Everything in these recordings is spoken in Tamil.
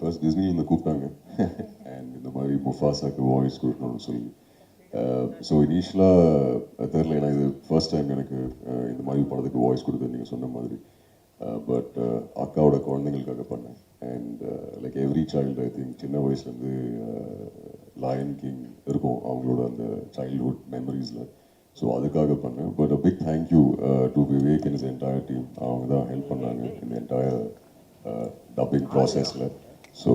ஃபர்ஸ்ட் டிஸ்னிலேருந்து கூப்பிட்டாங்க அண்ட் இந்த மாதிரி முஃபாசாக்கு வாய்ஸ் கொடுக்கணும்னு சொல்லி. ஸோ இனிஷியலாக தெரில, ஏன்னா இது ஃபர்ஸ்ட் டைம் எனக்கு இந்த மாதிரி படத்துக்கு வாய்ஸ் கொடுத்தது நீங்கள் சொன்ன மாதிரி. பட் அக்காவோட குழந்தைங்களுக்காக பண்ணேன். And like every child I think சின்ன வயசுலேருந்து லயன் கிங் இருக்கும் அவங்களோட அந்த சைல்ட்ஹுட் மெமரிஸில். ஸோ அதுக்காக பண்ணேன். But a big thank you to Vivek and is entire team. அவங்க தான் ஹெல்ப் பண்ணாங்க இந்த என்டையர் டப்பிங் ப்ராசஸில். So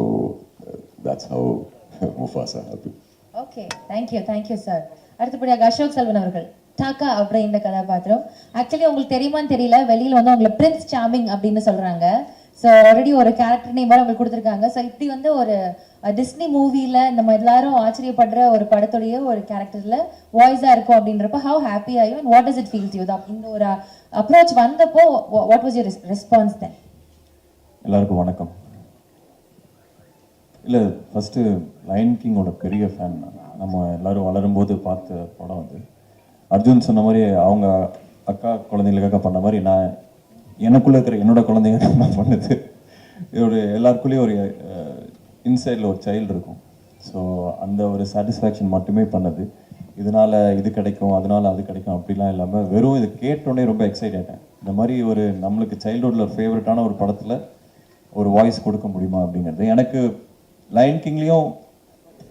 that's how Mufasa happy. Okay, thank you sir. அடுத்தபடியாக அசோக் செல்வன் அவர்கள். டாக்கா அப்படின்ற கதாபாத்திரம் ஆக்சுவலி உங்களுக்கு தெரியுமான்னு தெரியல, வெளியில் வந்து உங்களை பிரின்ஸ் சார்மிங் அப்படின்னு சொல்கிறாங்க. ஸோ ஆல்ரெடி ஒரு கேரக்டர் நேம் வர உங்களுக்கு கொடுத்துருக்காங்க. ஸோ இப்படி வந்து ஒரு டிஸ்னி மூவியில் நம்ம எல்லாரும் ஆச்சரியப்படுற ஒரு படத்துடைய ஒரு கேரக்டரில் வாய்ஸாக இருக்கும் அப்படின்றப்ப ஹவு ஹாப்பி ஆகும் and what does it feel to you? இந்த ஒரு அப்ரோச் வந்தப்போ வாட் வாஸ் யூர் ரெஸ்பான்ஸ் தென்? எல்லாருக்கும் வணக்கம். இல்லை, ஃபஸ்ட்டு லயன் கிங்கோட பெரிய ஃபேன். நம்ம எல்லோரும் வளரும்போது பார்த்த படம் வந்து அர்ஜுன் சொன்ன மாதிரி அவங்க அக்கா குழந்தைங்களுக்காக பண்ண மாதிரி நான் எனக்குள்ளே இருக்கிற என்னோட குழந்தைங்க நான் பண்ணது. இதோட எல்லாருக்குள்ளேயும் ஒரு இன்சைடில் ஒரு சைல்டு இருக்கும். ஸோ அந்த ஒரு சாட்டிஸ்ஃபேக்ஷன் மட்டுமே பண்ணது. இதனால் இது கிடைக்கும், அதனால் அது கிடைக்கும் அப்படிலாம் இல்லாமல் வெறும் இது கேட்டோடனே ரொம்ப எக்ஸைட் ஆகிட்டேன். இந்த மாதிரி ஒரு நம்மளுக்கு சைல்டுஹுட்டில் ஒரு ஃபேவரட்டான ஒரு படத்தில் ஒரு வாய்ஸ் கொடுக்க முடியுமா அப்படிங்கிறது. எனக்கு லயன் கிங்லேயும்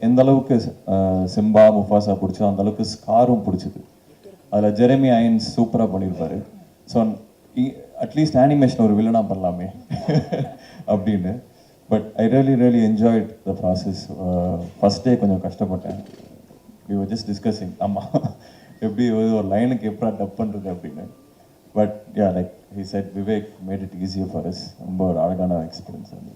எந்த அளவுக்கு சிம்பா முஃபாசா பிடிச்சோ அந்த அளவுக்கு ஸ்காரும் பிடிச்சிது. அதில் ஜெரமி ஐயன்ஸ் சூப்பராக பண்ணியிருப்பார். ஸோ அட்லீஸ்ட் அனிமேஷன் ஒரு வில்லனாக பண்ணலாமே அப்படின்னு. But I really enjoyed the process. First day கொஞ்சம் கஷ்டப்பட்டேன். வி வர் ஜஸ்ட் டிஸ்கஸிங் ஆமாம் எப்படி ஒரு லைனுக்கு எப்படா டப் பண்ணுறது அப்படின்னு. But yeah, like he said Vivek made it easier for us. ரொம்ப ஒரு அழகான எக்ஸ்பீரியன்ஸ் அது.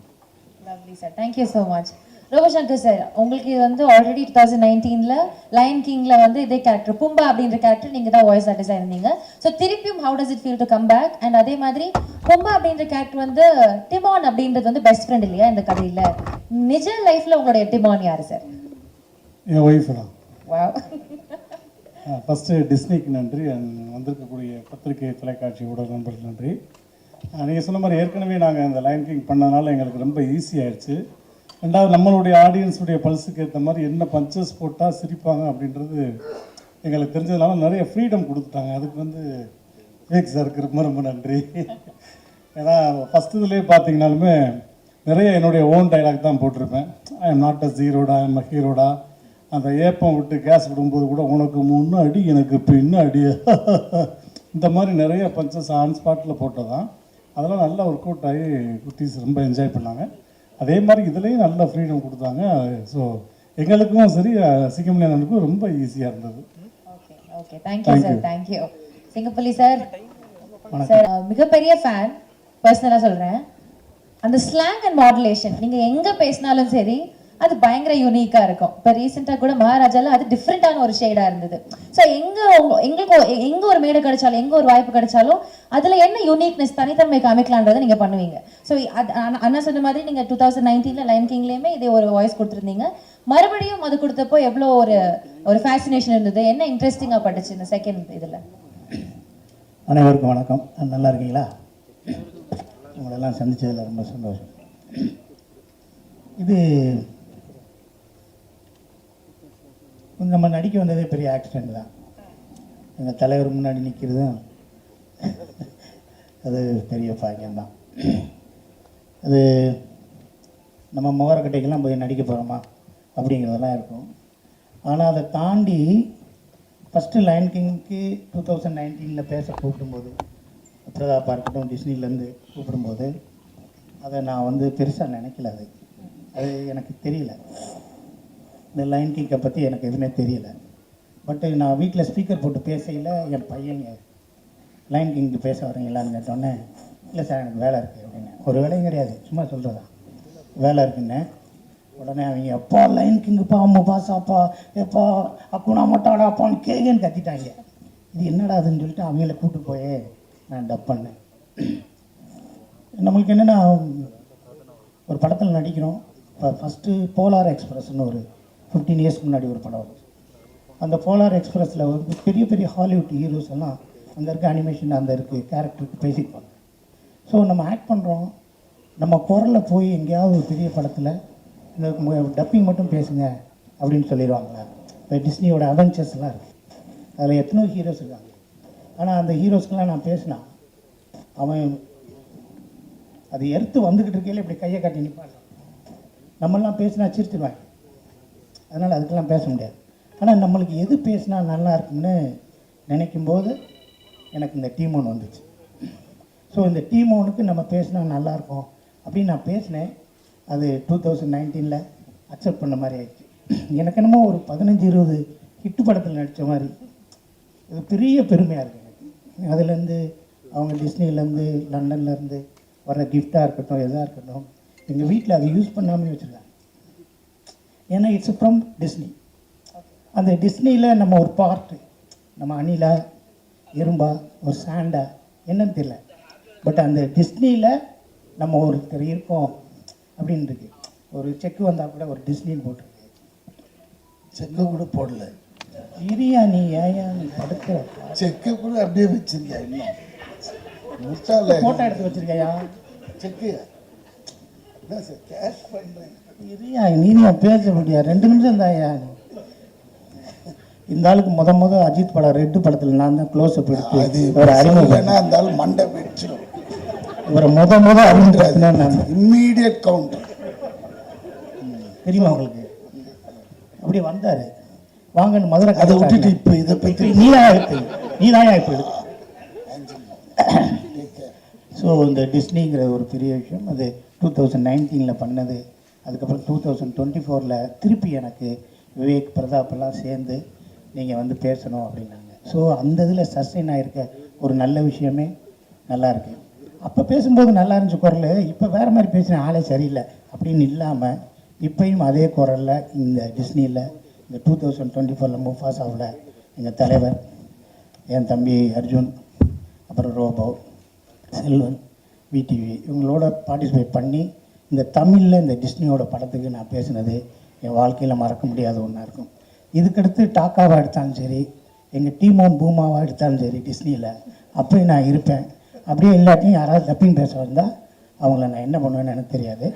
Lovely sir, thank you so much. Robo Shankar sir, உங்களுக்கு இது வந்து ஆல்ரெடி 2019ல் லயன் கிங்ல வந்து இதே கேரக்டர் பும்பா அப்படின்ற கேரக்டர் நீங்கள் தான் வாய்ஸ் ஆர்டிஸ்டாக இருந்தீங்க. ஸோ திருப்பியும் how does it feel to come back? And அதே மாதிரி பும்பா அப்படின்ற கேரக்டர் வந்து டிமான் அப்படின்றது வந்து பெஸ்ட் ஃப்ரெண்ட் இல்லையா இந்த கதையில்? நிஜ லைஃப்ல உங்களுடைய டிமான் யாரு சார்? என் ஒய்ஃப் தான். வாவ். ஃபஸ்ட்டு டிஸ்னிக்கு நன்றி, வந்திருக்கக்கூடிய பத்திரிகை தொலைக்காட்சியோட நண்பர்கள் நன்றி. நீங்கள் சொன்ன மாதிரி ஏற்கனவே நாங்கள் இந்த லயன் கிங் பண்ணதுனால எங்களுக்கு ரொம்ப ஈஸியாகிடுச்சு. ரெண்டாவது நம்மளுடைய ஆடியன்ஸுடைய பல்ஸுக்கு ஏற்ற மாதிரி என்ன பஞ்சஸ் போட்டால் சிரிப்பாங்க அப்படின்றது எங்களுக்கு தெரிஞ்சதுனால நிறைய ஃப்ரீடம் கொடுத்துட்டாங்க. அதுக்கு வந்து விவேக் சாருக்கு ரொம்ப ரொம்ப நன்றி. ஏன்னா ஃபஸ்ட் இதுலேயே பார்த்தீங்கனாலுமே நிறைய என்னுடைய ஓன் டைலாக் தான் போட்டிருப்பேன். ஐ எம் நாட் அ ஜீரோடா, ஐ எம் அ ஹீரோடா. அந்த ஏப்பம் விட்டு கேஸ் விடும்போது கூட உனக்கு முன்ன அடி எனக்கு பின்ன அடி இந்த மாதிரி நிறைய பஞ்சஸ் ஆன் ஸ்பாட்டில் போட்டதான். அதெல்லாம் நல்லா ஒர்க் அவுட் ஆகி குட்டீஸ் ரொம்ப என்ஜாய் பண்ணாங்க. அதே மாதிரி இதுலேயும் நல்ல ஃப்ரீடம் கொடுத்தாங்க. ஸோ எங்களுக்கும் சரி சிங்கமணியனுக்கும் ரொம்ப ஈஸியாக இருந்தது. Okay okay, thank you sir. Thank you Singappalli sir. Sir மிகப்பெரிய ஃபேன், பர்சனலாக சொல்கிறேன். அந்த ஸ்லாங் அண்ட் மாடுலேஷன் நீங்கள் எங்கே பேசினாலும் சரி அது பயங்கர யூனிக்காக இருக்கும். இப்போ ரீசெண்டாக கூட மகாராஜாவில் அது டிஃப்ரெண்ட்டான ஒரு ஷேடாக இருந்தது. ஸோ எங்கே ஒரு மேடை கிடைச்சாலும் எங்கே ஒரு வாய்ப்பு கிடைச்சாலும் அதில் என்ன யூனிக்னஸ் தனித்தன்மை காமிக்கலான்றதை நீங்கள் பண்ணுவீங்க. ஸோ அண்ணா சொன்ன மாதிரி நீங்கள் 2019ல் லயன் கிங்லேயுமே இதே ஒரு வாய்ஸ் கொடுத்துருந்தீங்க. மறுபடியும் அது கொடுத்தப்போ எவ்வளோ ஒரு ஃபேசினேஷன் இருந்தது? என்ன இன்ட்ரெஸ்டிங்காக பட்டுச்சு இந்த செகண்ட் இதில்? அனைவருக்கும் வணக்கம். நல்லா இருக்கீங்களா? உங்களெல்லாம் சந்திச்சதில் ரொம்ப சந்தோஷம். இது நம்ம நடிக்க வந்ததே பெரிய ஆக்சிடெண்ட் தான். எங்கள் தலைவர் முன்னாடி நிற்கிறதும் அது பெரிய பாக்கியம்தான். அது நம்ம முகரக்கட்டைக்கெல்லாம் போய் நடிக்க போகிறோமா அப்படிங்கிறதெல்லாம் இருக்கும். ஆனால் அதை தாண்டி ஃபஸ்ட்டு லயன் கிங்க்கு 2019ல் பேச கூப்பிடும்போது, பிரதாப்பாக இருக்கட்டும் டிஸ்னிலேருந்து கூப்பிடும்போது அதை நான் வந்து பெருசாக நினைக்கல. அது எனக்கு தெரியல. இந்த லயன் கிங்கை பற்றி எனக்கு எதுவுமே தெரியல. பட்டு நான் வீட்டில் ஸ்பீக்கர் போட்டு பேசையில் என் பையங்க லயன் கிங்க்கு பேச வரீங்களான்னு கேட்டோன்னே, இல்லை சார் எனக்கு வேலை இருக்குது அப்படின்னு. ஒரு வேலையும் கிடையாது, சும்மா சொல்கிறதா வேலை இருக்குன்னு. உடனே அவங்க அப்பா லயன் கிங்குப்பா அம்மா பாசாப்பா எப்பா அக்குனா மட்டாடா அப்பான்னு கேங்கன்னு கத்திட்டாங்க. இது என்னடா அதுன்னு சொல்லிட்டு அவங்கள கூப்பிட்டு போயே நான் டப் பண்ணேன். நம்மளுக்கு என்னென்னா ஒரு படத்தில் நடிக்கிறோம். ஃபஸ்ட்டு போலார் எக்ஸ்பிரஸ்ன்னு ஒரு 15 இயர்ஸ்க்கு முன்னாடி ஒரு படம் வந்துச்சு. அந்த போலார் எக்ஸ்பிரஸில் வந்து பெரிய பெரிய ஹாலிவுட் ஹீரோஸ் எல்லாம் அங்கே இருக்க அனிமேஷன் அந்த இருக்குது கேரக்டருக்கு பேசிப்பாங்க. ஸோ நம்ம ஆக்ட் பண்ணுறோம். நம்ம குரலில் போய் எங்கேயாவது ஒரு பெரிய படத்தில் இந்த டப்பிங் மட்டும் பேசுங்க அப்படின்னு சொல்லிடுவாங்களா? இப்போ டிஸ்னியோட அவெஞ்சர்ஸ்லாம் இருக்குது, அதில் எத்தனோ ஹீரோஸ் இருக்காங்க. ஆனால் அந்த ஹீரோஸ்க்கெலாம் நான் பேசினா அவன் அது எடுத்து வந்துக்கிட்டு இருக்கையில் இப்படி கையை காட்டி நிற்பான். நம்மளாம் பேசினா சிரிச்சிடுவாங்க, அதனால் அதுக்கெல்லாம் பேச முடியாது. ஆனால் நம்மளுக்கு எது பேசினா நல்லா இருக்கும்னு நினைக்கும்போது எனக்கு இந்த டீம் ஒன்று வந்துச்சு. ஸோ இந்த டீம் ஒன்றுக்கு நம்ம பேசினா நல்லாயிருக்கும் அப்படின்னு நான் பேசினேன். அது 2019 அக்செப்ட் பண்ண மாதிரி ஆயிடுச்சு. எனக்கு என்னமோ ஒரு 15-20 ஹிட்டு படத்தில் நடித்த மாதிரி இது பெரிய பெருமையாக இருக்குது எனக்கு. அதுலேருந்து அவங்க டிஸ்னிலேருந்து லண்டன்லேருந்து வர கிஃப்டாக இருக்கட்டும், எதாக இருக்கட்டும், எங்கள் வீட்டில் அதை யூஸ் பண்ணாமல் வச்சுருக்காங்க. ஏன்னா இட்ஸ் ஃப்ரம் டிஸ்னி. அந்த டிஸ்னியில் நம்ம ஒரு பார்ட்டு, நம்ம அணிலா எறும்பா ஒரு சாண்டா என்னன்னு தெரியல, பட் அந்த டிஸ்னியில் நம்ம ஒருத்தர் இருக்கோம் அப்படின்னு இருக்கு. ஒரு செக்கு வந்தால் கூட ஒரு டிஸ்னின்னு போட்டிருக்கு, செக்கை கூட போடல. இரியா நீ ஏயா நீ படுக்கிற செக்கை கூட அப்படியே வச்சிருக்கியா? இன்னும் முடிச்சால ஃபோட்டோ எடுத்து வச்சிருக்கையா? செக்கு என்ன சார் கேஷ் பண்ணுறேன். இரியா நீரியா பேச முடியா? 2 நிமிஷம் தாயா. இந்த ஆளுக்கு முத அஜித் படம் ரெட்டு படத்தில் நான் தான் க்ளோஸ் அப் எடுத்து அது ஒரு அறிமுகம். இல்லைன்னா அந்த ஆள் மண்டை வெடிச்சிடும். இவரை முத அறிமுகம் நான் இம்மீடியட் கவுண்டர் தெரியுமா உங்களுக்கு? அப்படி வந்தார் வாங்கன்னு மதுரை அதை விட்டுட்டு இப்போ இதை பற்றி நீதான் இப்போ ஸோ இந்த டிஸ்னிங்கிற ஒரு பெரிய விஷயம். அது 2019 பண்ணது. அதுக்கப்புறம் 2024 திருப்பி எனக்கு விவேக் பிரதாப் எல்லாம் சேர்ந்து நீங்கள் வந்து பேசணும் அப்படின்னாங்க. ஸோ அந்த இதில் சஸ்டெயின் ஆகிருக்க ஒரு நல்ல விஷயமே நல்லா இருக்கு. அப்போ பேசும்போது நல்லா இருந்துச்சு குரல், இப்போ வேறு மாதிரி பேசின ஆளே சரியில்லை அப்படின்னு இல்லாமல் இப்பயும் அதே குரலில் இந்த டிஸ்னியில் இந்த 2024 முஃபாசாவில் எங்கள் தலைவர், என் தம்பி அர்ஜுன், அப்புறம் ரோபோ, செல்வன், விடிவி இவங்களோட பார்ட்டிசிபேட் பண்ணி இந்த தமிழில் இந்த டிஸ்னியோட படத்துக்கு நான் பேசினது என் வாழ்க்கையில் மறக்க முடியாத ஒன்றா இருக்கும். இதுக்கடுத்து டாக்காவாக எடுத்தாலும் சரி, எங்கள் டீமோன் பூமாவாக எடுத்தாலும் சரி, டிஸ்னியில் அப்படி நான் இருப்பேன். அப்படியே இல்லாட்டியும் யாராவது டப்பிங் பேச வந்தால் அவங்கள நான் என்ன பண்ணுவேன்னு எனக்கு தெரியாது,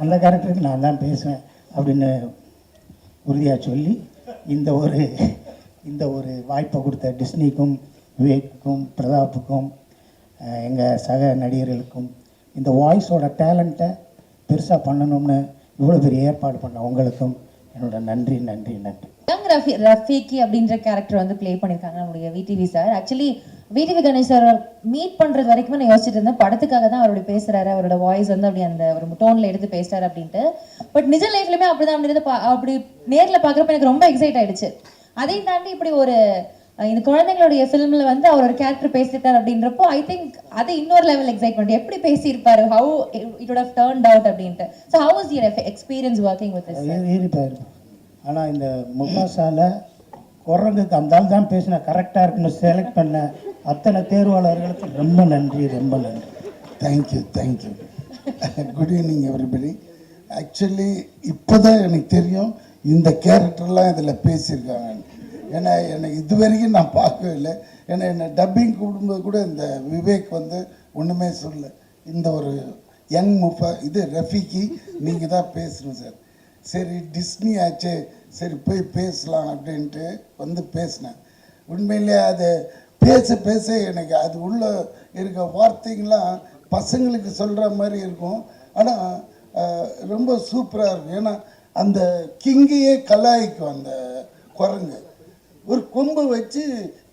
அந்த கேரக்டருக்கு நான் தான் பேசுவேன் அப்படின்னு உறுதியாக சொல்லி இந்த ஒரு வாய்ப்பை கொடுத்த டிஸ்னிக்கும் விவேக்குக்கும் பிரதாப்புக்கும் எங்கள் சக நடிகர்களுக்கும் இந்த வாய்ஸோட டேலண்ட்டை பெருசாக பண்ணணும்னு இவ்வளோ பெரிய ஏற்பாடு பண்ண உங்களுக்கும் என்னோட நன்றி நன்றி நன்றி. ரஃபீக்கி அப்படின்ற கேரக்டர் வந்து ப்ளே பண்ணியிருக்காங்க நம்மளுடைய VTV sir. Actually VTV Ganesh sir meet பண்ணுறது வரைக்கும் நான் யோசிச்சுட்டு இருந்தேன், படத்துக்காக தான் அவருடைய பேசுகிறாரு, அவரோட வாய்ஸ் வந்து அப்படி அந்த ஒரு டோனில் எடுத்து பேசுகிறாரு அப்படின்ட்டு. பட் நிஜ லைஃப்லையுமே அப்படி தான் அப்படின்றது அப்படி நேரில் பார்க்குறப்ப எனக்கு ரொம்ப எக்ஸைட் ஆகிடுச்சு. அதையும் தாண்டி இப்படி ஒரு இந்த குழந்தைங்களுடைய ஃபிலிம்ல வந்து அவர் ஒரு கேரக்டர் பேசிட்டார் அப்படின்றப்போ ஐ திங்க் அது இன்னொரு லெவல் எக்ஸைட்மெண்ட். எப்படி பேசியிருப்பாரு, how it would have turned out அப்படின்ட்டு. So how was your experience working with this? ஏறிப்பாரு. ஆனால் இந்த முஃபாசால குரங்குக்கு அந்த ஆள் தான் பேசின கரெக்டாக இருக்குன்னு செலக்ட் பண்ண அத்தனை தேர்வாளர்களுக்கு ரொம்ப நன்றி, ரொம்ப நன்றி. Thank you. Good evening everybody. Actually இப்போ தான் எனக்கு தெரியும் இந்த கேரக்டர்லாம் இதில் பேசியிருக்காங்க. ஏன்னா எனக்கு இது வரைக்கும் நான் பார்க்கவே இல்லை. ஏன்னா என்னை டப்பிங் கூடும்போது கூட இந்த விவேக் வந்து ஒன்றுமே சொல்ல, இந்த ஒரு யங் இது ரஃபீக்கி நீங்கள் தான் பேசணும் சார். சரி டிஸ்னி ஆச்சு, சரி போய் பேசலாம் அப்படின்ட்டு வந்து பேசினேன். உண்மையிலே அது பேச எனக்கு அது உள்ள இருக்க வார்த்தைங்களாம் பசங்களுக்கு சொல்கிற மாதிரி இருக்கும். ஆனால் ரொம்ப சூப்பராக இருக்கும். ஏன்னா அந்த கிங்கையே கலாய்க்கும் அந்த குரங்கு. ஒரு கொம்பை வச்சு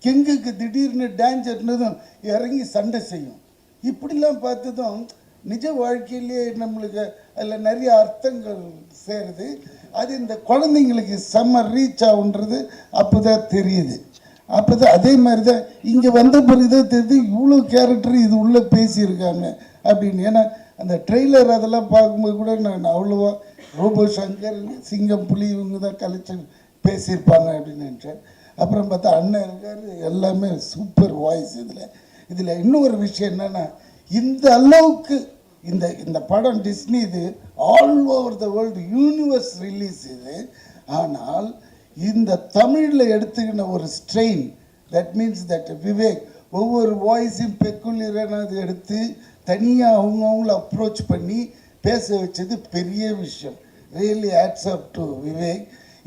கிங்குக்கு திடீர்னு டேஞ்சர்னதும் இறங்கி சண்டை செய்யும். இப்படிலாம் பார்த்ததும் நிஜ வாழ்க்கையிலேயே நம்மளுக்கு அதில் நிறைய அர்த்தங்கள் சேருது. அது இந்த குழந்தைங்களுக்கு செம்ம ரீச் ஆகுன்றது அப்போ தான் தெரியுது. அப்போ தான் அதே மாதிரி தான் இங்கே வந்த பிறகு தான் தெரியுது இவ்வளோ கேரக்டர் இது உள்ளே பேசியிருக்காங்க அப்படின்னு. ஏன்னா அந்த ட்ரெய்லர் அதெல்லாம் பார்க்கும்போது கூட நான் அவ்வளோவா ரோபோ சங்கர், சிங்கம், புலி இவங்க தான் கலெக்ஷன் பேசியிருப்பாங்க அப்படின்னு நினச்சேன். அப்புறம் பார்த்தா அண்ணன் இருக்கார், எல்லாமே சூப்பர் வாய்ஸ். இதில் இன்னொரு விஷயம் என்னென்னா, இந்த அளவுக்கு இந்த படம் டிஸ்னி இது all over the world universe release இது. ஆனால் இந்த தமிழில் எடுத்துக்கின ஒரு strain, that means that Vivek ஒவ்வொரு வாய்ஸையும் பெக்குலியரானது எடுத்து தனியாக அவங்கவுங்கள அப்ரோச் பண்ணி பேச வச்சது பெரிய விஷயம். Really hats up to Vivek.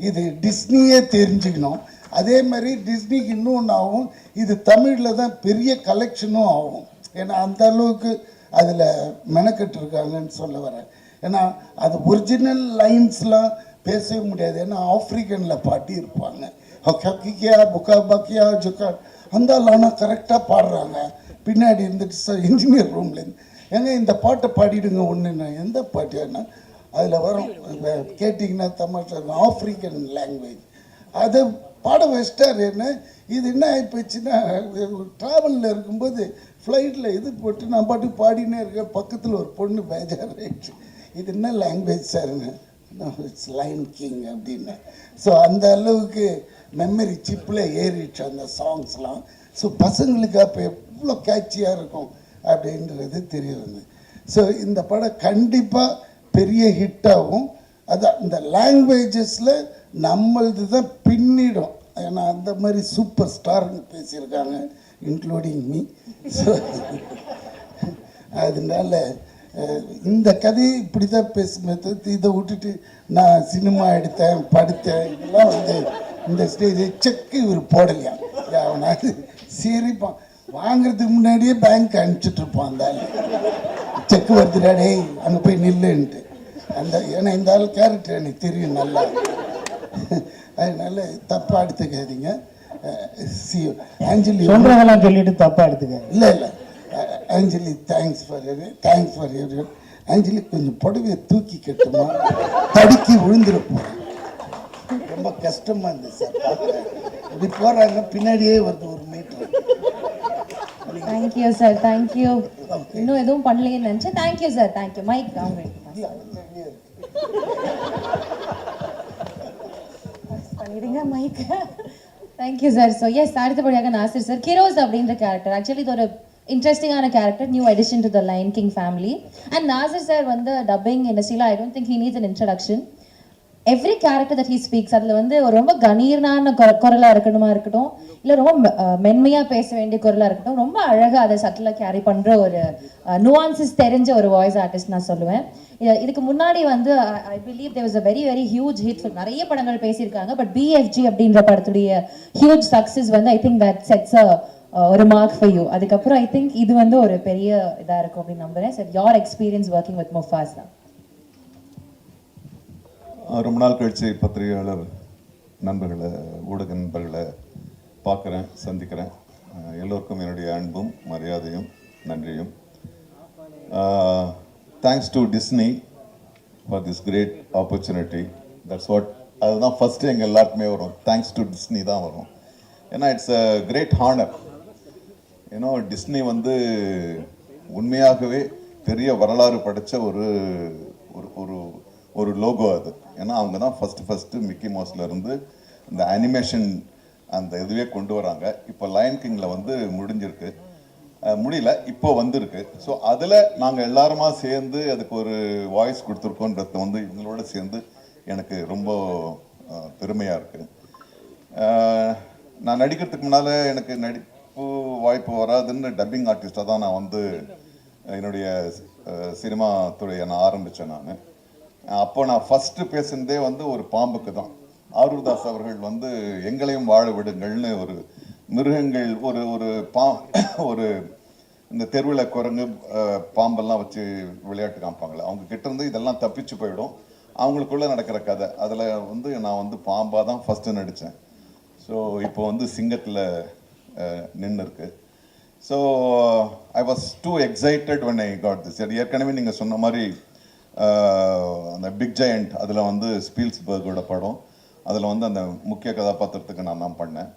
இது டிஸ்னியே தெரிஞ்சுக்கணும். அதே மாதிரி டிஸ்னிக்கு இன்னொன்று ஆகும், இது தமிழில் தான் பெரிய கலெக்ஷனும் ஆகும். ஏன்னா அந்த அளவுக்கு அதில் மெனக்கெட்டு இருக்காங்கன்னு சொல்ல வரேன். ஏன்னா அது ஒரிஜினல் லைன்ஸ்லாம் பேசவே முடியாது. ஏன்னா ஆஃப்ரிக்கனில் பாட்டி இருப்பாங்க, ஹக்கியா புக்கா பக்கியா ஜுக்கா அந்த ஆனால் கரெக்டாக பாடுறாங்க. பின்னாடி இருந்துட்டு சார் இன்ஜினியர் ரூம்லேருந்து ஏங்க இந்த பாட்டை பாடிடுங்க ஒன்றுன்னா எந்த பாட்டியானா அதில் வரும் கேட்டிங்கன்னா தமாஷா ஆஃப்ரிக்கன் லாங்குவேஜ் அதை பாட வச்சிட்டார். என்ன இது என்ன ஆகிப்போச்சுன்னா, ட்ராவலில் இருக்கும்போது ஃப்ளைட்டில் இது போட்டு நான் பாட்டு பாடினே இருக்கேன். பக்கத்தில் ஒரு பொண்ணு பேஜாராயிடுச்சு, இது என்ன லாங்குவேஜ் சார்னு. இட்ஸ் லைன் கிங் அப்படின்னு. ஸோ அந்த அளவுக்கு மெமரி சிப்பில் ஏறிடுச்சு அந்த சாங்ஸ்லாம். ஸோ பசங்களுக்கு அப்போ எவ்வளோ கேட்சியாக இருக்கும் அப்படின்றது தெரிய வந்து. ஸோ இந்த படம் கண்டிப்பாக பெரிய ஹிட்டாகும். அதான் இந்த லாங்குவேஜஸில் நம்மளது தான் பின்னிடும். ஏன்னா அந்த மாதிரி சூப்பர் ஸ்டார்னு பேசியிருக்காங்க, இன்க்ளூடிங் மீ. ஸோ அதனால இந்த கதையை இப்படி தான் பேசுமே தவிர்த்து இதை விட்டுட்டு நான் சினிமா எடுத்தேன் படுத்தேன் இதெல்லாம் வந்து இந்த ஸ்டேஜ் செக்கு இவர் போடலையா அவனாது சிரிப்பான். வாங்குறதுக்கு முன்னாடியே பேங்க் அனுப்பிச்சிட்டு இருப்பான் அந்த ஆள். செக்கு வருதுடா டேய் அங்கே போய் நில்லுன்ட்டு அந்த. ஏன்னா இந்த ஆள் கேரக்டர் எனக்கு தெரியும் நல்லா, அதனால தப்பாக எடுத்துக்காதீங்க. ஆஞ்சலி சொல்றதெல்லாம் சொல்லிட்டு தப்பா எடுத்துக்க. இல்லை ஆஞ்சலி தேங்க்ஸ் ஃபார் எவ்ரி. ஆஞ்சலி கொஞ்சம் புடவையை தூக்கி கட்டுமா, தடுக்கி விழுந்துருப்போம். ரொம்ப கஷ்டமா இருந்துச்சு சார். இப்படி போறாங்க பின்னாடியே வருது 1 மீட்டர். Thank you sir, thank you. இன்னும் எதுவும் பண்ணலையேன்னு நினச்சேன். Thank you sir, thank you. மைக் அவங்க பண்ணிடுங்க mike. Thank you sir. So yes, அடுத்தபடியாக நாசிர் சார். கிரோஸ் அப்படின்ற கேரக்டர் ஆக்சுவலி இது ஒரு இன்ட்ரெஸ்டிங்கான character, new addition to the line king family. And Nasir sir வந்து டப்பிங் இண்டஸ்ட்ரியில் I don't think he needs an introduction. Every character that he speaks அதில் வந்து ஒரு ரொம்ப கணீர்னான குரலாக இருக்கட்டும், இல்லை ரொம்ப மென்மையாக பேச வேண்டிய குரலாக இருக்கட்டும், ரொம்ப அழகாக அதை சட்டிலாக கேரி பண்ணுற ஒரு நுவான்சஸ் தெரிஞ்ச ஒரு வாய்ஸ் ஆர்டிஸ்ட் நான் சொல்லுவேன். இதுக்கு முன்னாடி வந்து I believe there was a very very huge hit. நிறைய படங்கள் பேசியிருக்காங்க, பட் பிஎஃப்ஜி அப்படின்ற படத்துடைய ஹியூஜ் சக்ஸஸ் வந்து ஐ திங்க் தட் செட்ஸ் ஒரு மார்க் ஃபார் யூ. அதுக்கப்புறம் ஐ திங்க் இது வந்து ஒரு பெரிய இதாக இருக்கும் அப்படின்னு நம்புறேன். Sir, your experience working with Mufasa தான். ரொம்ப நாள் கழித்து பத்திரிகையாளர் நண்பர்களை, ஊடக நண்பர்களை பார்க்குறேன், சந்திக்கிறேன். எல்லோருக்கும் என்னுடைய அன்பும் மரியாதையும் நன்றியும். Thanks to Disney for this great opportunity. That's what, அதுதான் ஃபஸ்ட்டு எங்கள் எல்லாருக்குமே வரும். தேங்க்ஸ் டு டிஸ்னி தான் வரும். ஏன்னா இட்ஸ் அ கிரேட் ஹானர். ஏன்னா டிஸ்னி வந்து உண்மையாகவே பெரிய வரலாறு படைத்த ஒரு ஒரு ஒரு லோகோ அது. ஏன்னா அவங்க தான் ஃபஸ்ட்டு மிக்கி மவுஸ்ல இருந்து இந்த அனிமேஷன் அந்த இதுவே கொண்டு வராங்க. இப்போ லயன் கிங்கில் வந்து முடியல, இப்போ வந்திருக்கு. ஸோ அதில் நாங்கள் எல்லாருமா சேர்ந்து அதுக்கு ஒரு வாய்ஸ் கொடுத்துருக்கோன்றது வந்து இவங்களோட சேர்ந்து எனக்கு ரொம்ப பெருமையாக இருக்குது. நான் நடிக்கிறதுக்கு முன்னால் எனக்கு நடிப்பு வாய்ப்பு வராதுன்னு டப்பிங் ஆர்டிஸ்டாக தான் நான் வந்து என்னுடைய சினிமா துறையை நான் ஆரம்பித்தேன். அப்போ நான் ஃபஸ்ட்டு பேசுனதே வந்து ஒரு பாம்புக்கு தான். ஆரூர்தாஸ் அவர்கள் வந்து எங்களையும் வாழ விடுங்கள்னு ஒரு மிருகங்கள் ஒரு இந்த தெருவில் குரங்கு பாம்பெல்லாம் வச்சு விளையாட்டு காமிப்பாங்களே, அவங்க கிட்ட இருந்து இதெல்லாம் தப்பிச்சு போயிடும். அவங்களுக்குள்ளே நடக்கிற கதை அதில் வந்து நான் வந்து பாம்பாக தான் ஃபஸ்ட்டு நடித்தேன். ஸோ இப்போ வந்து சிங்கத்தில் நின்று இருக்கு. So I was two excited when I got this. ஏற்கனவே நீங்கள் சொன்ன மாதிரி அந்த பிக் ஜெயண்ட் அதில் வந்து ஸ்பீல்ஸ்பர்கோட படம், அதில் வந்து அந்த முக்கிய கதாபாத்திரத்துக்கு நான் தான் பண்ணேன்.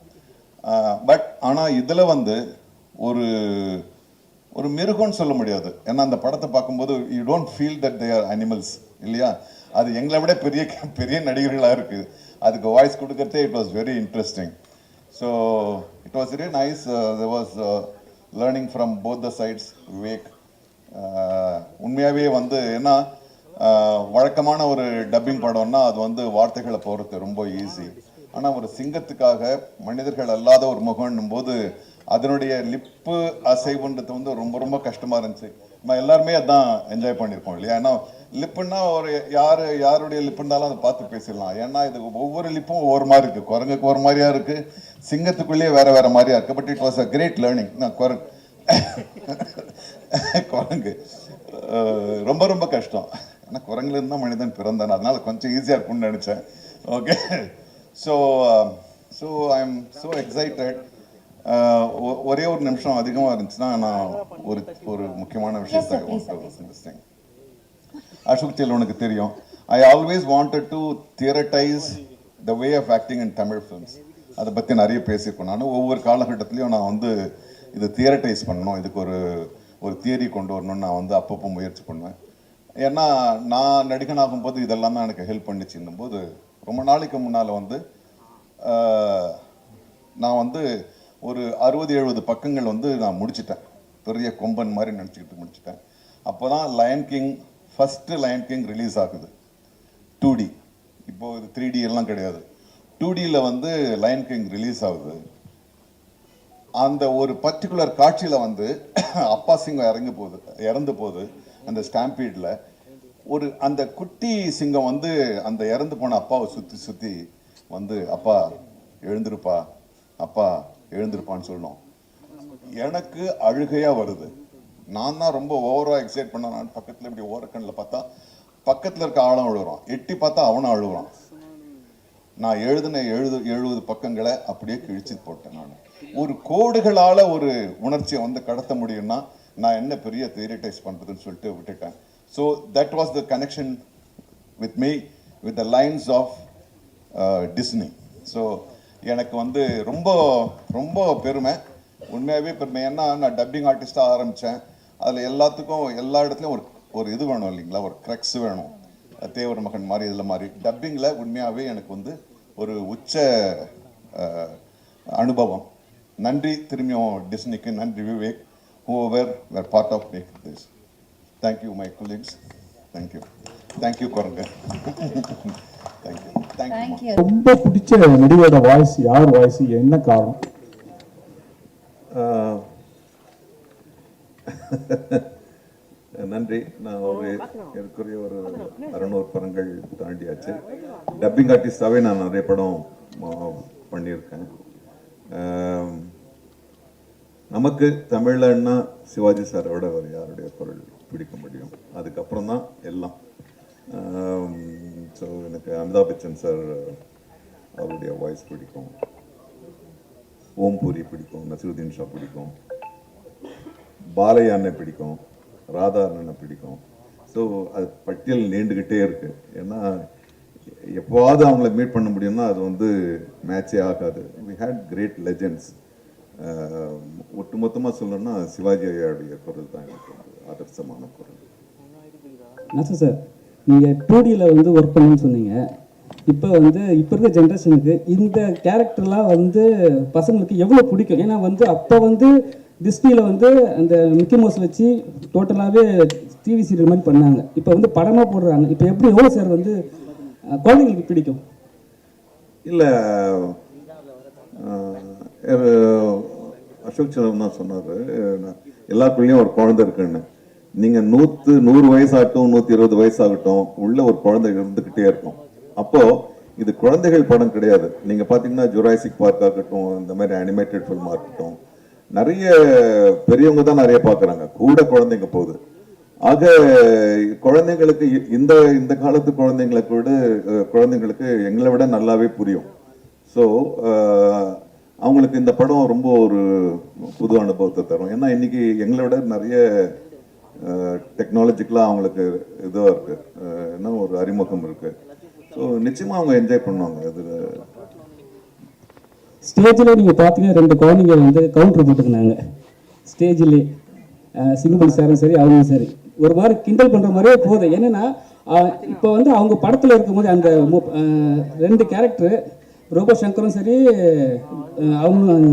பட் ஆனால் இதில் வந்து ஒரு மிருகம்னு சொல்ல முடியாது. ஏன்னா அந்த படத்தை பார்க்கும்போது you don't feel that they are animals இல்லையா. அது எங்களை விட பெரிய நடிகர்களாக இருக்குது. அதுக்கு வாய்ஸ் கொடுக்கறதே it was very interesting. So it was very nice. There was learning from both the sides. Vivek உண்மையாகவே வந்து ஏன்னா வழக்கமான ஒரு டப்பிங் படம்னா அது வந்து வார்த்தைகளை போகிறது ரொம்ப ஈஸி. ஆனால் ஒரு சிங்கத்துக்காக மனிதர்கள் அல்லாத ஒரு முகம்னும் போது அதனுடைய லிப்பு அசைவுன்றது வந்து ரொம்ப ரொம்ப கஷ்டமாக இருந்துச்சு. நம்ம எல்லாருமே அதான் என்ஜாய் பண்ணியிருக்கோம் இல்லையா? ஏன்னா லிப்புன்னா ஒரு யாருடைய லிப்புன்னாலும் அதை பார்த்து பேசிடலாம். ஏன்னா இது ஒவ்வொரு லிப்பும் ஒவ்வொரு மாதிரி இருக்குது. குரங்குக்கு ஒரு மாதிரியா இருக்குது, சிங்கத்துக்குள்ளேயே வேற மாதிரியா இருக்குது. But it was a great learning. நான் குரங்கு ரொம்ப ரொம்ப கஷ்டம். ஆனால் குரங்குல இருந்தால் மனிதன் பிறந்தான், அதனால கொஞ்சம் ஈஸியாக இருக்கும்னு நினச்சேன். Okay, so I am so excited. ஒரே ஒரு நிமிஷம் அதிகமாக இருந்துச்சுன்னா நான் ஒரு முக்கியமான விஷயத்தை அசோக் செல்வனுக்கு தெரியும். I always wanted to theorise the way of acting in Tamil films. அதை பற்றி நிறைய பேசியிருக்கேன். நான் ஒவ்வொரு காலகட்டத்திலையும் நான் வந்து இதை தியரட்டைஸ் பண்ணணும், இதுக்கு ஒரு தியரி கொண்டு வரணும்னு நான் வந்து அப்பப்போ முயற்சி பண்ணுவேன். ஏன்னா நான் நடிகனாகும் போது இதெல்லாம் தான் எனக்கு ஹெல்ப் பண்ணிச்சுன்னும் போது ரொம்ப நாளைக்கு முன்னால் வந்து நான் வந்து ஒரு 60-70 பக்கங்கள் வந்து நான் முடிச்சிட்டேன். பெரிய கொம்பன் மாதிரி நினச்சிக்கிட்டு முடிச்சிட்டேன். அப்போ தான் Lion King, first Lion King release ஆகுது 2D. இப்போது இது 3D எல்லாம் கிடையாது. 2Dயில் வந்து லயன் கிங் ரிலீஸ் ஆகுது. அந்த ஒரு பர்டிகுலர் காட்சியில் வந்து அப்பா சிங்கம் இறந்து போகுது அந்த ஸ்டாம்பீடில். அந்த குட்டி சிங்கம் வந்து அந்த இறந்து போன அப்பாவை சுற்றி வந்து அப்பா எழுந்திருப்பா, அப்பா எழுந்திருப்பான்னு சொல்லணும். எனக்கு அழுகையாக வருது. நான் தான் ரொம்ப ஓவராக எக்ஸைட் பண்ண. நான் பக்கத்தில் இப்படி ஓரக்கண்ணில் பார்த்தா பக்கத்தில் இருக்க ஆழம் அழுகுறான், எட்டி பார்த்தா அவனும் அழுகுறான். நான் எழுதின 70 பக்கங்களை அப்படியே கிழிச்சு போட்டேன். நான் ஒரு கோடுகளால் ஒரு உணர்ச்சியை வந்து கடத்த முடியும்னா நான் என்ன பெரிய தியரிட்டைஸ் பண்ணுறதுன்னு சொல்லிட்டு விட்டுட்டேன். So that was the connection with me with the lines of Disney. So எனக்கு வந்து ரொம்ப ரொம்ப பெருமை, உண்மையாகவே பெருமை. ஏன்னா நான் டப்பிங் ஆர்டிஸ்டாக ஆரம்பித்தேன். அதில் எல்லா இடத்துலையும் ஒரு இது வேணும் இல்லைங்களா, ஒரு க்ரக்ஸ் வேணும். தேவர் மகன் மாதிரி இதில் மாதிரி டப்பிங்கில் உண்மையாகவே எனக்கு வந்து ஒரு உச்ச அனுபவம். நன்றி திரும்பியும் டிஸ்னிக்கு, நன்றி Vivek, whoever were part of making this. Thank you my colleagues. Thank you குரங்கு. Thank you. ரொம்ப பிடிச்ச நடிகரோட வாய்ஸ் யார் வாய்ஸ், என்ன காரணம்? நன்றி. நான் ஏற்கனவே ஒரு 600 படங்கள் தாண்டியாச்சு. டப்பிங் ஆர்டிஸ்டாகவே நான் நிறைய படம் பண்ணியிருக்கேன். நமக்கு தமிழ்லன்னா சிவாஜி சாரோட ஒரு யாருடைய குரல் பிடிக்க முடியும், அதுக்கப்புறம் தான் எல்லாம். ஸோ எனக்கு அமிதாப் பச்சன் சார் அவருடைய வாய்ஸ் பிடிக்கும், ஓம்பூரி பிடிக்கும், நசிருதீன் ஷா பிடிக்கும், பாலையா அண்ணன் பிடிக்கும், ராதா அண்ணனை பிடிக்கும். ஸோ அது பட்டியல் நீண்டுக்கிட்டே இருக்கு. ஏன்னா எப்போவாவது அவங்கள மீட் பண்ண முடியும்னா அது வந்து மேட்சே ஆகாது. We had great legends. ஒட்டுமொத்தமாக சொல்லணும்னா சிவாஜி ஐயாவுடைய குரல் தான் எனக்கு ஆதர்சமான குரல். நசு சார், நீங்கள் 2Dயில் வந்து ஒர்க் பண்ணணும்னு சொன்னீங்க. இப்போ இருக்க ஜென்ரேஷனுக்கு இந்த கேரக்டர்லாம் பசங்களுக்கு எவ்வளோ பிடிக்கும்? ஏன்னா அப்போ டிஸ்னியில் அந்த மிக்கி மவுஸ் வச்சு டோட்டலாகவே டிவி சீரியல் மாதிரி பண்ணாங்க. இப்போ படமாக போடுறாங்க. இப்போ எப்படி எவ்வளோ சார் குழந்தைங்களுக்கு பிடிக்கும்? இல்லை, அசோக் செல்வன் தான் சொன்னார், எல்லாருக்குள்ளேயும் ஒரு குழந்தை இருக்குன்னு. நீங்கள் 100 வயசாகட்டும், 120 வயசாகட்டும், உள்ள ஒரு குழந்தை இருந்துக்கிட்டே இருக்கும். அப்போது இது குழந்தைகள் படம் கிடையாது. நீங்கள் பார்த்தீங்கன்னா ஜுராசிக் பார்க் ஆகட்டும், இந்த மாதிரி அனிமேட்டட் ஃபில்மாக இருக்கட்டும், நிறைய பெரியவங்க தான் நிறைய பார்க்குறாங்க, கூட குழந்தைங்க போகுது. ஆக குழந்தைங்களுக்கு இந்த காலத்து குழந்தைங்களுக்கு எங்களை விட நல்லாவே புரியும். ஸோ அவங்களுக்கு இந்த படம் ரொம்ப ஒரு புது அனுபவத்தை தரும். ஏன்னா இன்னைக்கு எங்களை விட நிறைய டெக்னாலஜிக்கலாக அவங்களுக்கு இதுவாக இருக்குது, என்ன ஒரு அறிமுகம் இருக்குது. ஸோ நிச்சயமாக அவங்க என்ஜாய் பண்ணுவாங்க. இதில் ஸ்டேஜில் நீங்கள் பார்த்தீங்கன்னா 2 குழந்தைங்க கவுண்டர் போட்டுக்கினாங்க ஸ்டேஜிலே. சிங்கப்பள்ளி சாரும் சரி, அவங்களும் சரி, ஒரு மாதிரி கிண்டல் பண்ணுற மாதிரியே போகுது. என்னென்னா இப்போ அவங்க படத்தில் இருக்கும்போது அந்த 2 கேரக்டர், ரோபோ சங்கரும் சரி, அவங்களும்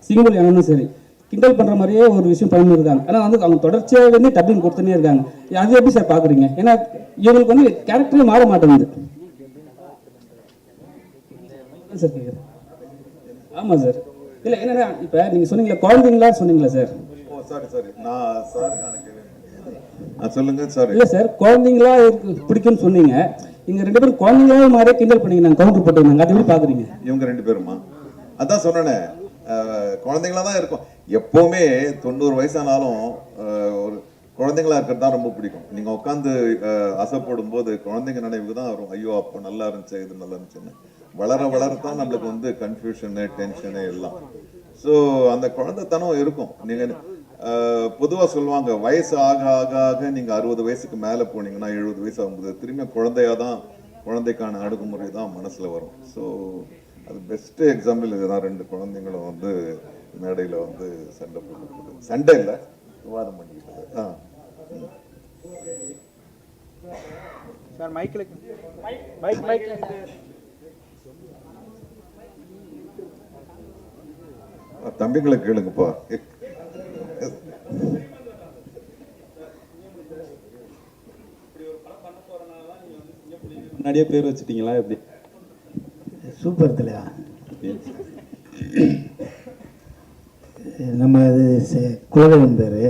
சிங்கப்பள்ளி அண்ணனும் சரி, கிண்டல் பண்ணுற மாதிரியே ஒரு விஷயம் பண்ணியிருக்காங்க. ஆனால் அவங்க தொடர்ச்சியாக டப்பிங் கொடுத்துனே இருக்காங்க. அது எப்படி சார் பார்க்குறீங்க? ஏன்னா இவங்களுக்கு கேரக்டரே மாற மாட்டேங்குது சார் கேட்குறேன். ஆமாம் சார். இல்லை என்னன்னா இப்போ நீங்கள் சொன்னீங்களா குழந்தைங்களா சொன்னீங்களா சார்? சாரி நான் சொல்லுங்க. சாரி. இல்லை சார், குழந்தைங்களா பிடிக்கும்னு சொன்னீங்க. இங்க 2 பேரும் குழந்தைங்களா மாதிரியே கிண்டல் பண்ணீங்க. நாங்கள் கவுண்டர் போட்டுருந்தாங்க. அது எப்படி பாக்குறீங்க? இவங்க 2 பேருமா? அதான் சொன்னேனே, குழந்தைங்களா தான் இருக்கும். எப்பவுமே 90 வயசானாலும் ஒரு குழந்தைங்களா இருக்கிறது தான் ரொம்ப பிடிக்கும். நீங்க உட்காந்து அசைப்படும் போது குழந்தைங்க நினைவுக்கு தான் வரும். ஐயோ அப்போ நல்லா இருந்துச்சு, இது நல்லா இருந்துச்சுன்னு. வளர வளரத்தான் நம்மளுக்கு வந்து கன்ஃபியூஷனு, டென்ஷனு எல்லாம். ஸோ அந்த குழந்தைத்தனம் இருக்கும். நீங்க பொதுவா சொல்லுவாங்க, வயசு ஆக ஆக ஆக நீங்க 60 வயசுக்கு மேல போனீங்கன்னா 70 வயசு ஆகும்போது திரும்பி குழந்தையாதான், குழந்தைக்கான அணுகுமுறை தான் மனசுல வரும். ஸோ அது பெஸ்ட் எக்ஸாம்பிள் இதுதான். 2 குழந்தைங்களும் வந்து மேடையில வந்து சண்டை போட்டு, சண்டை இல்லை, விவாதம் பண்ணிக்கிட்டது. சார் மைக்ல தம்பிகளை கேளுங்கப்பா. முன்னாடியே பேர் வச்சுட்டீங்களா எப்படி? சூப்பர் தலைவா. நம்ம இது குலதெய்வம் பேர்.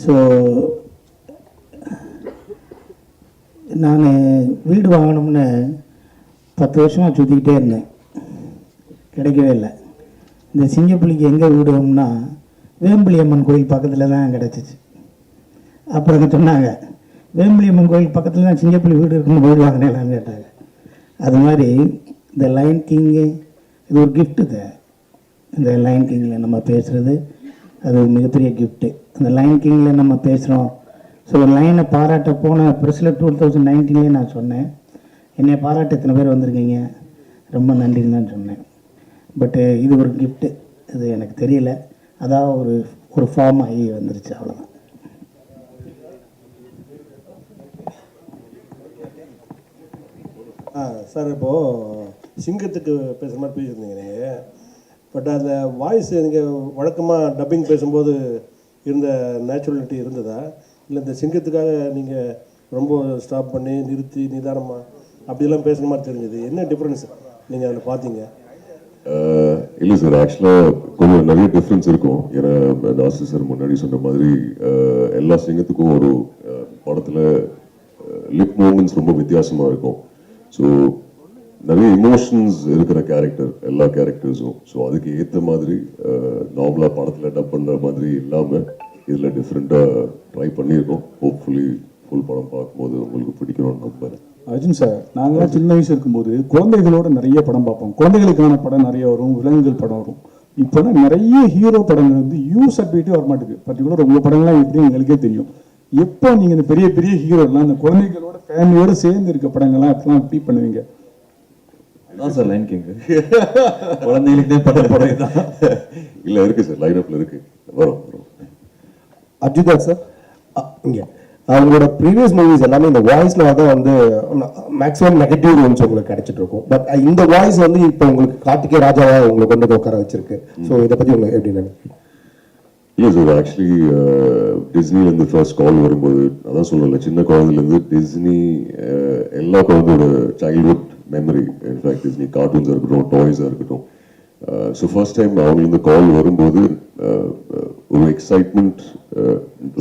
ஸோ நான் வீடு வாங்கணும்னு 10 வருஷமாக சுற்றிக்கிட்டே இருந்தேன், கிடைக்கவே இல்லை. இந்த சிங்கப்புலிக்கு எங்கே வீடு வேணும்னா வேம்புலியம்மன் கோயில் பக்கத்தில் தான் கிடச்சிச்சு. அப்புறம் சொன்னாங்க, வேம்புலியம்மன் கோயில் பக்கத்தில் தான் சிங்கப்புலி வீடு இருக்குன்னு வீடு வாங்கினேன்னு கேட்டாங்க. அது மாதிரி இந்த லைன் கிங்கு இது ஒரு கிஃப்ட்டு தான். இந்த லைன் கிங்கில் நம்ம பேசுகிறது அது ஒரு மிகப்பெரிய கிஃப்ட்டு. அந்த லைன் கிங்கில் நம்ம பேசுகிறோம். ஸோ லைனை பாராட்ட போன ப்ரெஸ்ஸில் 2019 நான் சொன்னேன், என்னை பாராட்ட எத்தனை பேர் வந்திருக்கீங்க, ரொம்ப நன்றின்னு தான் சொன்னேன். பட்டு இது ஒரு கிஃப்ட்டு, இது எனக்கு தெரியல, அதான் ஒரு ஃபார்ம் ஆகி வந்துருச்சு, அவ்வளோதான். சார், இப்போது சிங்கத்துக்கு பேசுகிற மாதிரி பேசியிருந்தீங்க நீங்கள். பட் அந்த வாய்ஸ் நீங்கள் வழக்கமாக டப்பிங் பேசும்போது இருந்த நேச்சுரலிட்டி இருந்ததா, இல்லை இந்த சிங்கத்துக்காக நீங்கள் ரொம்ப ஸ்டாப் பண்ணி நிறுத்தி நிதானமாக அப்படியெல்லாம் பேசுகிற மாதிரி தெரிஞ்சது? என்ன டிஃப்ரென்ஸ் நீங்கள் அதில் பார்த்தீங்க? இல்லை சார், ஆக்சுவலாக கொஞ்சம் நிறைய டிஃப்ரென்ஸ் இருக்கும். ஏன்னா நாசர் சார் முன்னாடி சொன்ன மாதிரி எல்லா சிங்கத்துக்கும் ஒரு படத்தில் லிப் மூமெண்ட்ஸ் ரொம்ப வித்தியாசமாக இருக்கும். ஸோ நிறைய இமோஷன்ஸ் இருக்கிற கேரக்டர் எல்லா கேரக்டர்ஸும். ஸோ அதுக்கு ஏற்ற மாதிரி நார்மலாக படத்தில் டப் பண்ணுற மாதிரி இல்லாமல் இதில் டிஃப்ரெண்ட்டாக ட்ரை பண்ணியிருக்கோம். ஹோப்ஃபுல்லி ஃபுல் படம் பார்க்கும்போது உங்களுக்கு பிடிக்கணும்னு நம்புறேன். அர்ஜுன் சார், நாங்களாம் சின்ன வயசு இருக்கும்போது குழந்தைகளோட நிறைய படம் பார்ப்போம். குழந்தைகளுக்கான படம் நிறைய வரும், விலங்குகள் படம் வரும். இப்போனா நிறைய ஹீரோ படங்கள் வந்து யூஸ் சர்டிஃபிகேட்டே வரமாட்டேங்குது. பர்டிகுலர் உங்கள் படங்கள்லாம் எப்படி எங்களுக்கே தெரியும். எப்போ நீங்கள் இந்த பெரிய பெரிய ஹீரோலாம் அந்த குழந்தைகளோட ஃபேமிலியோட சேர்ந்து இருக்க படங்கள்லாம் எப்பெல்லாம் எப்படி பண்ணுவீங்க? அதான் சார் லைன் கிங் குழந்தைகளுக்கே படம் தான் இல்லை இருக்குது சார், லைனப்பில் இருக்குது, வரும். அர்ஜுன் சார், இங்கே அவங்களோட ப்ரீவியஸ் மூவிஸ் எல்லாமே இந்த வாய்ஸில் தான் வந்து மேக்ஸிமம் நெகட்டிவ் ரோல்ஸ் உங்களுக்கு கிடைச்சிட்டு இருக்கும். பட் இந்த வாய்ஸ் வந்து இப்போ உங்களுக்கு கார்த்திகே ராஜாவா உங்களுக்கு கொண்டு வந்து உட்கார வச்சிருக்கு. ஸோ இதை பற்றி உங்களுக்கு எப்படி நினைக்கிறீங்க? இல்லை சார், ஆக்சுவலி டிஸ்னிலேருந்து ஃபர்ஸ்ட் கால் வரும்போது அதான் சொல்லலை, சின்ன குழந்தைலேருந்து டிஸ்னி எல்லா குழந்தையோட சைல்ட்ஹுட் மெமரி. இன்ஃபேக்ட் டிஸ்னி கார்ட்டூன்ஸாக இருக்கட்டும், டாய்ஸாக இருக்கட்டும். ஸோ ஃபர்ஸ்ட் டைம் அவங்களுக்கு கால் வரும்போது ஒரு எக்ஸைட்மெண்ட்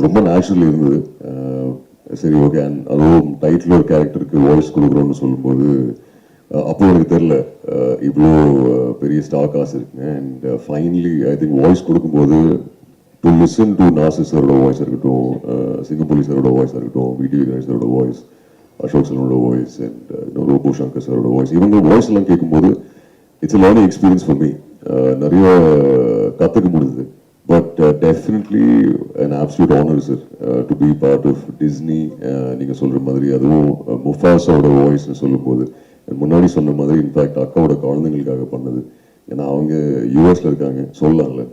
ரொம்ப நேச்சுரல் இருந்தது. சரி, ஓகே. அண்ட் அதுவும் டைட்டில் ஒரு கேரக்டருக்கு வாய்ஸ் கொடுக்குறோன்னு சொல்லும்போது அப்போ எனக்கு தெரில இவ்வளோ பெரிய ஸ்டார் காசு இருக்குங்க. And finally I think voice கொடுக்கும்போது டு லிசன் டு நாசர் சாரோட வாய்ஸ் இருக்கட்டும், சிங்கப்புலி சாரோட வாய்ஸ் இருக்கட்டும், விடி கணேஷ் சாரோட வாய்ஸ், அசோக் சலனோட வாய்ஸ், அண்ட் ரோபோ சங்கர் சாரோட வாய்ஸ், இவங்க வாய்ஸ் எல்லாம் கேட்கும்போது it's a learning experience for me. நிறைய கற்றுக்க முடியுது. But definitely an absolute honor sir to be part of Disney. நீங்கள் சொல்கிற மாதிரி அதுவும் முஃபாஸோட வாய்ஸ்னு சொல்லும்போது முன்னாடி சொன்ன மாதிரி இன்ஃபேக்ட் அக்காவோட குழந்தைங்களுக்காக பண்ணது. ஏன்னா அவங்க யூஎஸில் இருக்காங்க, சொல்லலாம்ல,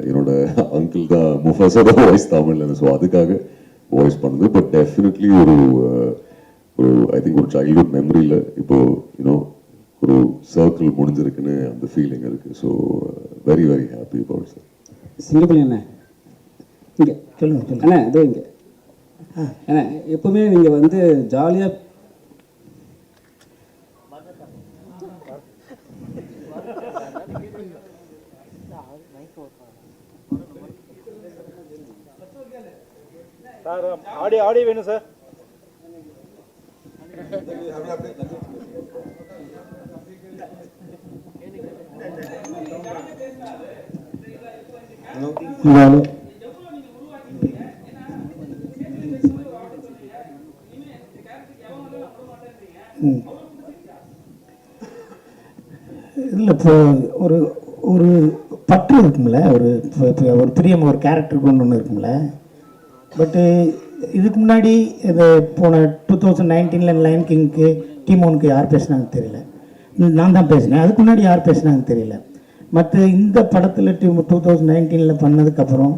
என்னோட அங்கிள் தான் முஃபாஸோட வாய்ஸ் தமிழ்ல. ஸோ அதுக்காக வாய்ஸ் பண்ணது. பட் டெஃபினெட்லி ஒரு ஐ திங்க் ஒரு சைல்ட்ஹுட் மெமரியில் இப்போது யூனோ ஒரு சர்க்கிள் முடிஞ்சிருக்குன்னு அந்த ஃபீலிங் இருக்குது. So very very happy about sir. Singampuli அண்ணா இங்கே சொல்லுங்க அண்ணா, இதோ இங்கே அண்ணா, எப்பவுமே நீங்கள் வந்து ஜாலியாக சார் ஆடியோ வேணும் சார். இல்லை இப்போ ஒரு ஒரு பற்று இருக்கும்ல, ஒரு ஒரு பிரியம், ஒரு கேரக்டருக்கு ஒன்று இருக்கும்ல. பட்டு இதுக்கு முன்னாடி இது போன 2019 லைன் கிங்க்கு டீமோனுக்கு யார் பேசுனாங்கன்னு தெரியல, நான் தான் பேசினேன். அதுக்கு முன்னாடி யார் பேசுனாங்கன்னு தெரியல. மற்ற இந்த படத்தில் 2019 பண்ணதுக்கப்புறம்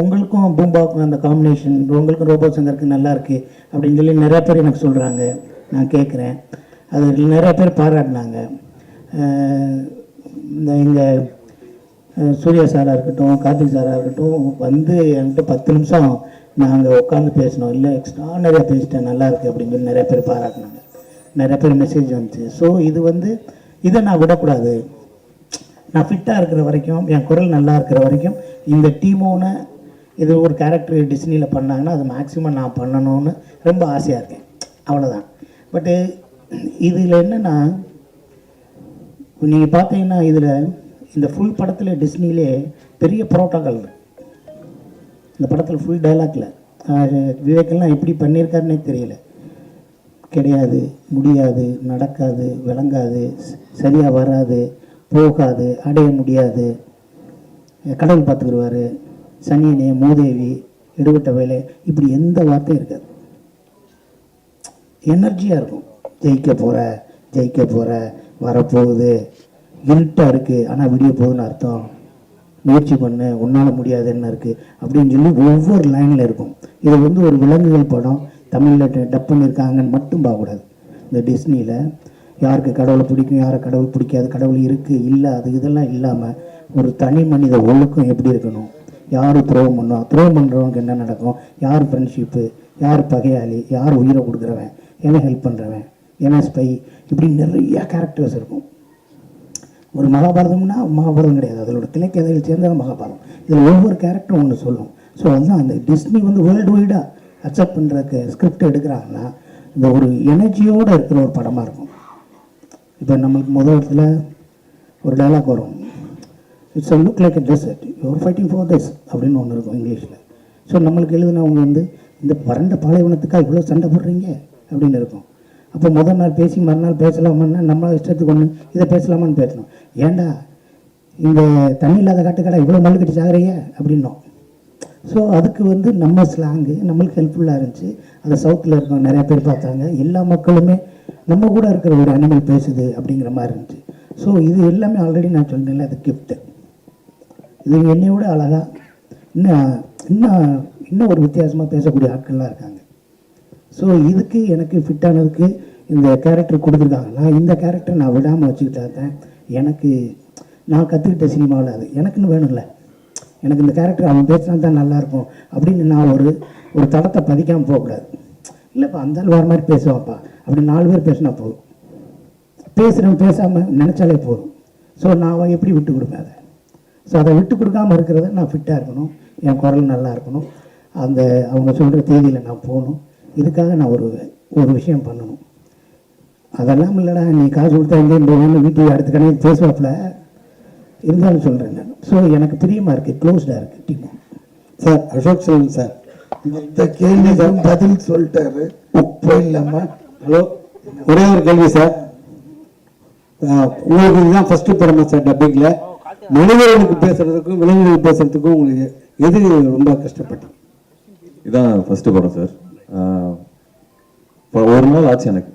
உங்களுக்கும் பூம்பாவுக்கும் அந்த காம்பினேஷன், உங்களுக்கும் ரோபோ சங்கருக்கு நல்லா இருக்குது அப்படின்னு சொல்லி நிறையா பேர் எனக்கு சொல்கிறாங்க. நான் கேட்குறேன், அது நிறையா பேர் பாராட்டினாங்க. இந்த எங்கள் சூர்யா சாராக இருக்கட்டும், கார்த்திக் சாராக இருக்கட்டும், வந்து என்கிட்ட 10 நிமிஷம் நாங்கள் உட்காந்து பேசினோம். இல்லை எக்ஸ்ட்ரானரியாக பேசிட்டேன், நல்லா இருக்குது அப்படின்னு சொல்லி நிறைய பேர் பாராட்டினாங்க. நிறைய பேர் மெசேஜ் வந்துச்சு. ஸோ இது வந்து இதை நான் விடக்கூடாது. நான் ஃபிட்டாக இருக்கிற வரைக்கும், என் குரல் நல்லா இருக்கிற வரைக்கும், இந்த டீமோனை இது ஒரு கேரக்டர் டிஸ்னியில் பண்ணாங்கன்னா அது மேக்ஸிமம் நான் பண்ணணும்னு ரொம்ப ஆசையாக இருக்கேன். அவ்வளோதான். பட்டு இதில் என்னென்னா, நீங்கள் பார்த்தீங்கன்னா இதில் இந்த ஃபுல் படத்தில் டிஸ்னிலே பெரிய புரோட்டோக்கால் இருக்குது. இந்த படத்தில் ஃபுல் டைலாக்ல விவேக்கெல்லாம் எப்படி பண்ணியிருக்காருன்னே தெரியல. கிடையாது, முடியாது, நடக்காது, விளங்காது, சரியாக வராது, போகாது, அடைய முடியாது, கடவுள் பார்த்துக்கிடுவார், சனியனே, மூதேவி, எடுபட்ட வேலை, இப்படி எந்த வார்த்தையும் இருக்காது. எனர்ஜியாக இருக்கும். ஜெயிக்க போகிற வரப்போகுது, இருட்டாக இருக்குது ஆனால் விடிய போகுதுன்னு அர்த்தம், முயற்சி பண்ணு, உன்னால் முடியாதுன்னு இருக்குது அப்படின்னு சொல்லி ஒவ்வொரு லைனில் இருக்கும். இது வந்து ஒரு விலங்குகள் படம், தமிழில் டப் பண்ணியிருக்காங்கன்னு மட்டும் பார்க்கக்கூடாது. இந்த டிஸ்னியில் யாருக்கு கடவுளை பிடிக்கும், யாரை கடவுள் பிடிக்காது, கடவுள் இருக்குது இல்லை அது இதெல்லாம் இல்லாமல் ஒரு தனி மனித ஒழுக்கம் எப்படி இருக்கணும், யார் துரோகம் பண்ணுவோம், துரோகம் பண்ணுறவனுக்கு என்ன நடக்கும், யார் ஃப்ரெண்ட்ஷிப்பு, யார் பகையாளி, யார் உயிரை கொடுக்குறவன், என்ன ஹெல்ப் பண்ணுறவன், என்ன ஸ்பை, இப்படி நிறைய கேரக்டர்ஸ் இருக்கும். ஒரு மகாபாரதம்னா மகாபாரதம் கிடையாது, அதோட கிளைக்கதைகள் சேர்ந்தது மகாபாரதம். இதில் ஒவ்வொரு கேரக்டரும் ஒன்று சொல்லும். ஸோ அதுதான் அந்த டிஸ்னி வந்து வேர்ல்டு வைடாக அக்செப்ட் பண்ணுறதுக்கு ஸ்கிரிப்ட் எடுக்கிறாங்கன்னா இந்த ஒரு எனர்ஜியோடு இருக்கிற ஒரு படமாக இருக்கும். இப்போ நம்மளுக்கு முதல் இடத்துல ஒரு டைலாக் வரும், it's a look like a desert, you're fighting for this அப்படின்னு ஒன்று இருக்கும் இங்கிலீஷில். ஸோ நம்மளுக்கு எழுதினவங்க வந்து இந்த வறண்ட பாலைவனத்துக்காக இவ்வளோ சண்டை போடுறீங்க அப்படின்னு இருக்கும். அப்போ முதல் நாள் பேசி மறுநாள் பேசலாமான்னா நம்ம இஷ்டத்துக்கு ஒன்று இதை பேசலாமான்னு பேசணும். ஏண்டா இந்த தண்ணி இல்லாத காட்டுக்கடை இவ்வளோ மல்லு கட்டி சாகுறீங்க அப்படின்னோம். ஸோ அதுக்கு வந்து நம்ம ஸ்லாங்கு நம்மளுக்கு ஹெல்ப்ஃபுல்லாக இருந்துச்சு. அதை சவுத்தில் இருக்கவங்க நிறையா பேர் பார்த்தாங்க. எல்லா மக்களுமே நம்ம கூட இருக்கிற ஒரு அனிமல் பேசுது அப்படிங்கிற மாதிரி இருந்துச்சு. ஸோ இது எல்லாமே ஆல்ரெடி நான் சொன்னேன்ல, அது கிஃப்ட்டு. இது என்னையோட அழகாக இன்னும் ஒரு வித்தியாசமாக பேசக்கூடிய ஆட்கள்லாம் இருக்காங்க. ஸோ இதுக்கு எனக்கு ஃபிட்டானதுக்கு இந்த கேரக்டர் கொடுத்துருக்காங்க. நான் இந்த கேரக்டர் நான் விடாமல் வச்சுக்கிட்டா தான் எனக்கு நான் கற்றுக்கிட்ட சினிமாவில் அது எனக்குன்னு வேணும்ல. எனக்கு இந்த கேரக்டர் அவன் பேசினா தான் நல்லாயிருக்கும் அப்படின்னு நான் ஒரு தடத்தை பதிக்காமல் போகக்கூடாது. இல்லைப்பா அந்த வேறு மாதிரி பேசுவான்ப்பா அப்படி 4 பேர் பேசினா போதும், பேசுகிறவன் பேசாமல் நினச்சாலே போதும். ஸோ நான் எப்படி விட்டு கொடுப்பேன் அதை. ஸோ அதை விட்டு கொடுக்காமல் இருக்கிறத நான் ஃபிட்டாக இருக்கணும், என் குரல் நல்லா இருக்கணும், அந்த அவங்க சொல்கிற தேதியில் நான் போகணும். இதுக்காக நான் ஒரு விஷயம் பண்ணணும். அதெல்லாம் இல்லைடா நீ காசு கொடுத்தா எங்கேயும் போகணும்னு வீட்டுக்கு அடுத்த கடையில் பேசுவாப்பில் இருந்தாலும் சொல்கிறேன் நான். ஸோ எனக்கு பிரியமாக இருக்குது, க்ளோஸ்டாக இருக்குது team. Sir Ashok Selvan sir இந்த கேள்விக்கும் பதில் சொல்லிட்டாரு. போயிடலாமா? ஹலோ, ஒரே ஒரு கேள்வி சார். உங்களுக்கு இதுதான் ஃபர்ஸ்ட் படமா சார் டப்பிங்கில்? மனிதர்களுக்கு பேசுறதுக்கும் விலங்குகள் பேசுறதுக்கும் உங்களுக்கு எது ரொம்ப கஷ்டப்பட்டீங்க? இதான் ஃபர்ஸ்ட் படம் சார். ஒரு நாள் ஆச்சு எனக்கு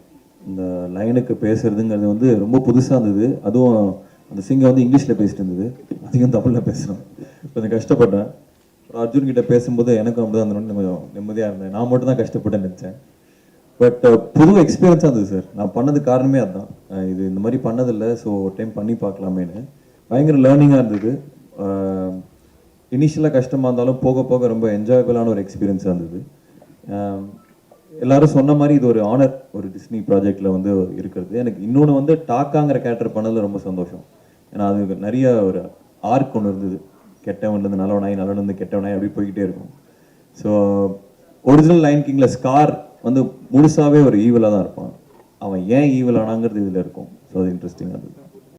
இந்த லைனுக்கு பேசுறதுங்கிறது வந்து ரொம்ப புதுசாக இருந்தது. அதுவும் அந்த சிங்கர் வந்து இங்கிலீஷில் பேசிட்டு இருந்தது, அதிகம் தமிழில் பேசுகிறோம். கொஞ்சம் கஷ்டப்பட்டேன். அர்ஜுன் கிட்ட பேசும்போது எனக்கும் அப்படி தான் அந்த கொஞ்சம் நிம்மதியாக இருந்தேன். நான் மட்டும் தான் கஷ்டப்பட்டேன்னு நினச்சேன். பட் புது எக்ஸ்பீரியன்ஸாக இருந்தது சார். நான் பண்ணதுக்கு காரணமே அதுதான். இது இந்த மாதிரி பண்ணதில்லை, ஸோ ஒரு டைம் பண்ணி பார்க்கலாமேன்னு பயங்கர லேர்னிங்காக இருந்தது. இனிஷியலாக கஷ்டமாக இருந்தாலும் போக போக ரொம்ப என்ஜாயபிளான ஒரு எக்ஸ்பீரியன்ஸாக இருந்தது. எல்லாரும் சொன்ன மாதிரி இது ஒரு ஆனர், ஒரு டிஸ்னி ப்ராஜெக்டில் வந்து இருக்கிறது. எனக்கு இன்னொன்று வந்து டாக்காங்கிற கேரக்டர் பண்ணதில் ரொம்ப சந்தோஷம். ஏன்னா அது நிறைய ஒரு ஆர்க் ஒன்று இருந்தது. கெட்டவன்லேருந்து நல்லவனாய், நல்லவன்லேருந்து கெட்டவனாய் அப்படி போய்கிட்டே இருக்கும். ஸோ ஒரிஜினல் லைன் கிங்கில் ஸ்கார் வந்து முழுசாவே ஒரு ஈவலாக தான் இருப்பான். அவன் ஏன் ஈவல் ஆனாங்கிறது இதில் இருக்கும். ஸோ அது இன்ட்ரெஸ்டிங்காக இருந்தது.